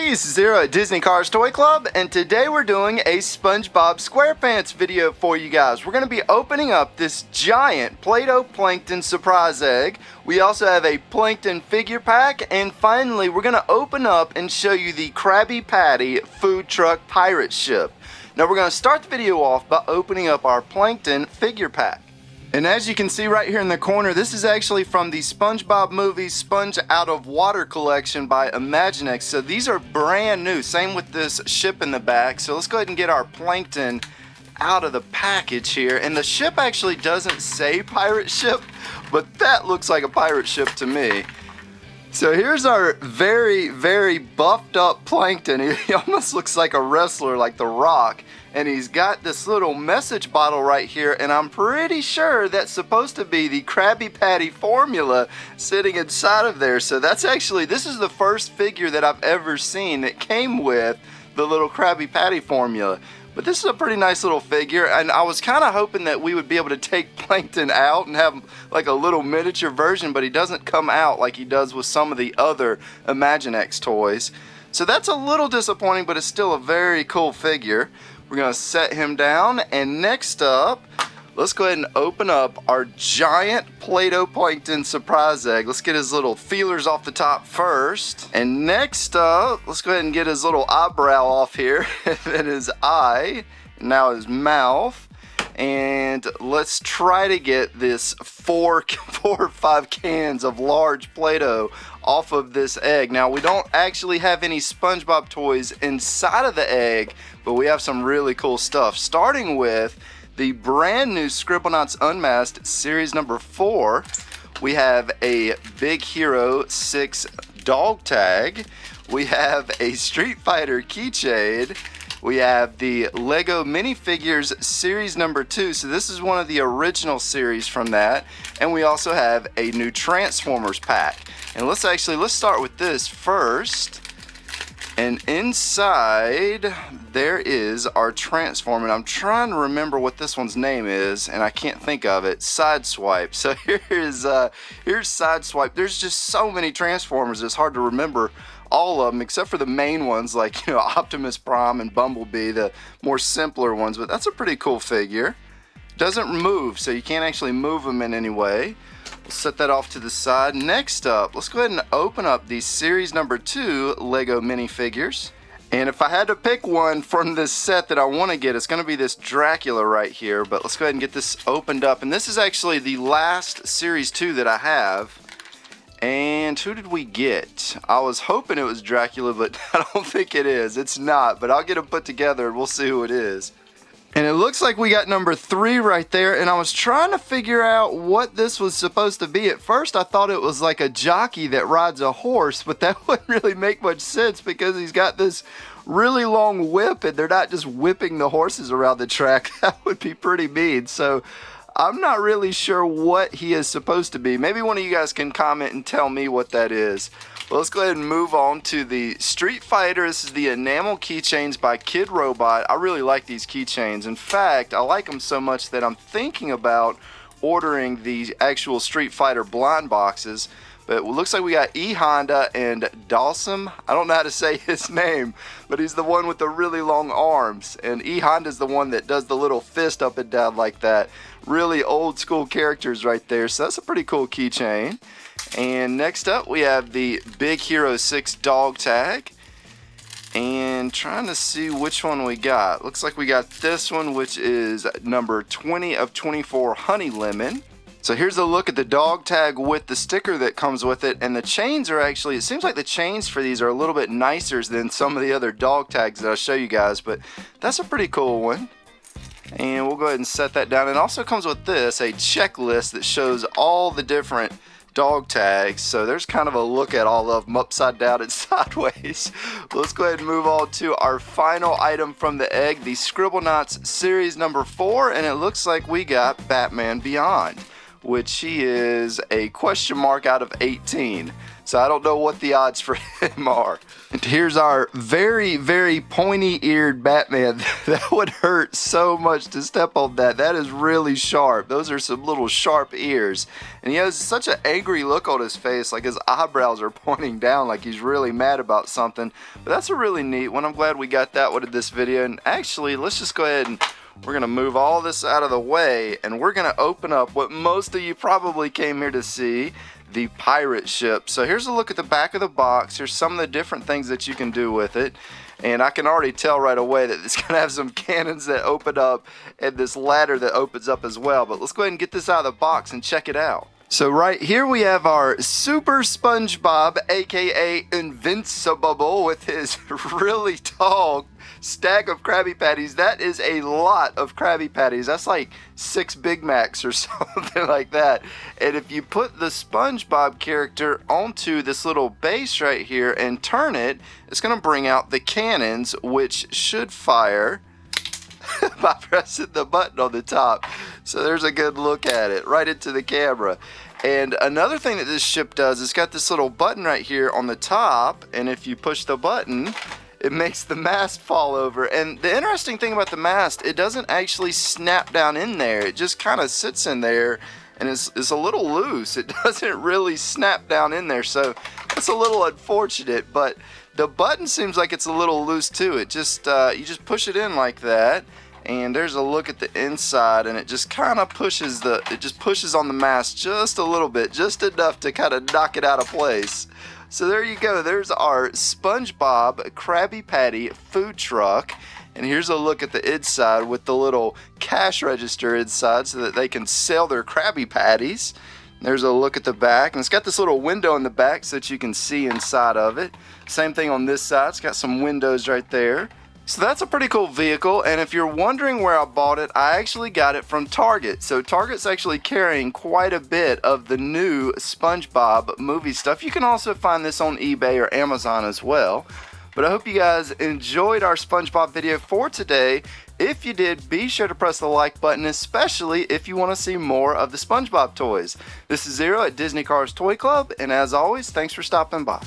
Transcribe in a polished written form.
This is Zero at Disney Cars Toy Club, and today we're doing a SpongeBob SquarePants video for you guys. We're going to be opening up this giant Play-Doh Plankton surprise egg. We also have a Plankton figure pack, and finally we're going to open up and show you the Krabby Patty food truck pirate ship. Now we're going to start the video off by opening up our Plankton figure pack. And as you can see right here in the corner, this is actually from the SpongeBob Movie Sponge Out of Water collection by Imaginext. So these are brand new, same with this ship in the back. So let's go ahead and get our Plankton out of the package here. And the ship actually doesn't say pirate ship, but that looks like a pirate ship to me. So here's our very, very buffed up Plankton. He almost looks like a wrestler, like The Rock. And he's got this little message bottle right here, and I'm pretty sure that's supposed to be the Krabby Patty formula sitting inside of there. So that's actually, this is the first figure that I've ever seen that came with the little Krabby Patty formula. But this is a pretty nice little figure, and I was kind of hoping that we would be able to take Plankton out and have like a little miniature version, but he doesn't come out like he does with some of the other Imaginext toys. So that's a little disappointing, but it's still a very cool figure. We're going to set him down, and next up, let's go ahead and open up our giant Play-Doh Plankton surprise egg. Let's get his little feelers off the top first. And next up, let's go ahead and get his little eyebrow off here, and then his eye, and now his mouth. And let's try to get this four or five cans of large Play-Doh off of this egg. Now, we don't actually have any SpongeBob toys inside of the egg, but we have some really cool stuff, starting with the brand new Scribblenauts Unmasked Series number 4. We have a Big Hero 6 dog tag. We have a Street Fighter keychain. We have the Lego Minifigures Series number 2. So this is one of the original series from that. And we also have a new Transformers pack. And let's start with this first. And inside there is our Transformer. And I'm trying to remember what this one's name is, and I can't think of it. Sideswipe. So here's Sideswipe. There's just so many Transformers, it's hard to remember all of them, except for the main ones like, Optimus Prime and Bumblebee, the more simpler ones. But that's a pretty cool figure. Doesn't move, so you can't actually move them in any way. We'll set that off to the side. Next up, let's go ahead and open up the Series number 2 Lego minifigures. And if I had to pick one from this set that I want to get, it's going to be this Dracula right here. But let's go ahead and get this opened up. And this is actually the last Series 2 that I have. And who did we get? I was hoping it was Dracula, but I don't think it is. It's not, but I'll get them put together and we'll see who it is. And it looks like we got number 3 right there, and I was trying to figure out what this was supposed to be. At first I thought it was like a jockey that rides a horse, but that wouldn't really make much sense because he's got this really long whip and they're not just whipping the horses around the track. That would be pretty mean. So I'm not really sure what he is supposed to be. Maybe one of you guys can comment and tell me what that is. Well, let's go ahead and move on to the Street Fighter. This is the enamel keychains by Kidrobot. I really like these keychains. In fact, I like them so much that I'm thinking about ordering the actual Street Fighter blind boxes. But it looks like we got E Honda and Dawson. I don't know how to say his name, but he's the one with the really long arms. And E Honda's the one that does the little fist up and down like that. Really old school characters right there. So that's a pretty cool keychain. And next up we have the Big Hero 6 dog tag. And trying to see which one we got. Looks like we got this one, which is number 20 of 24 Honey Lemon. So here's a look at the dog tag with the sticker that comes with it, and the chains are actually, it seems like the chains for these are a little bit nicer than some of the other dog tags that I'll show you guys, but that's a pretty cool one. And we'll go ahead and set that down. It also comes with this, a checklist that shows all the different dog tags. So there's kind of a look at all of them upside down and sideways. Let's go ahead and move on to our final item from the egg, the Scribblenauts Series number 4, and it looks like we got Batman Beyond. which he is a question mark out of 18. So I don't know what the odds for him are. And here's our very, very pointy-eared Batman. That would hurt so much to step on that. That is really sharp. Those are some little sharp ears. And he has such an angry look on his face, like his eyebrows are pointing down like he's really mad about something. But that's a really neat one. I'm glad we got that one in this video. And actually, let's just go ahead and we're going to move all this out of the way, and we're going to open up what most of you probably came here to see, the pirate ship. So here's a look at the back of the box. Here's some of the different things that you can do with it. And I can already tell right away that it's going to have some cannons that open up and this ladder that opens up as well. But let's go ahead and get this out of the box and check it out. So right here we have our Super SpongeBob, aka Invincible, with his really tall stack of Krabby Patties. That is a lot of Krabby Patties. That's like 6 Big Macs or something like that. And if you put the SpongeBob character onto this little base right here and turn it, it's going to bring out the cannons, which should fire by pressing the button on the top. So there's a good look at it right into the camera. And another thing that this ship does, it's got this little button right here on the top, and if you push the button, it makes the mast fall over. And the interesting thing about the mast, it doesn't actually snap down in there. It just kind of sits in there and is a little loose. It doesn't really snap down in there, so that's a little unfortunate. But the button seems like it's a little loose too. It just you just push it in like that, and there's a look at the inside, and it just kind of pushes on the mast just a little bit, just enough to kind of knock it out of place. So there you go. There's our SpongeBob Krabby Patty food truck. And here's a look at the inside with the little cash register inside so that they can sell their Krabby Patties. There's a look at the back, and it's got this little window in the back so that you can see inside of it. Same thing on this side. It's got some windows right there. So that's a pretty cool vehicle, and if you're wondering where I bought it, I actually got it from Target. So Target's actually carrying quite a bit of the new SpongeBob movie stuff. You can also find this on eBay or Amazon as well. But I hope you guys enjoyed our SpongeBob video for today. If you did, be sure to press the like button, especially if you want to see more of the SpongeBob toys. This is Zero at Disney Cars Toy Club, and as always, thanks for stopping by.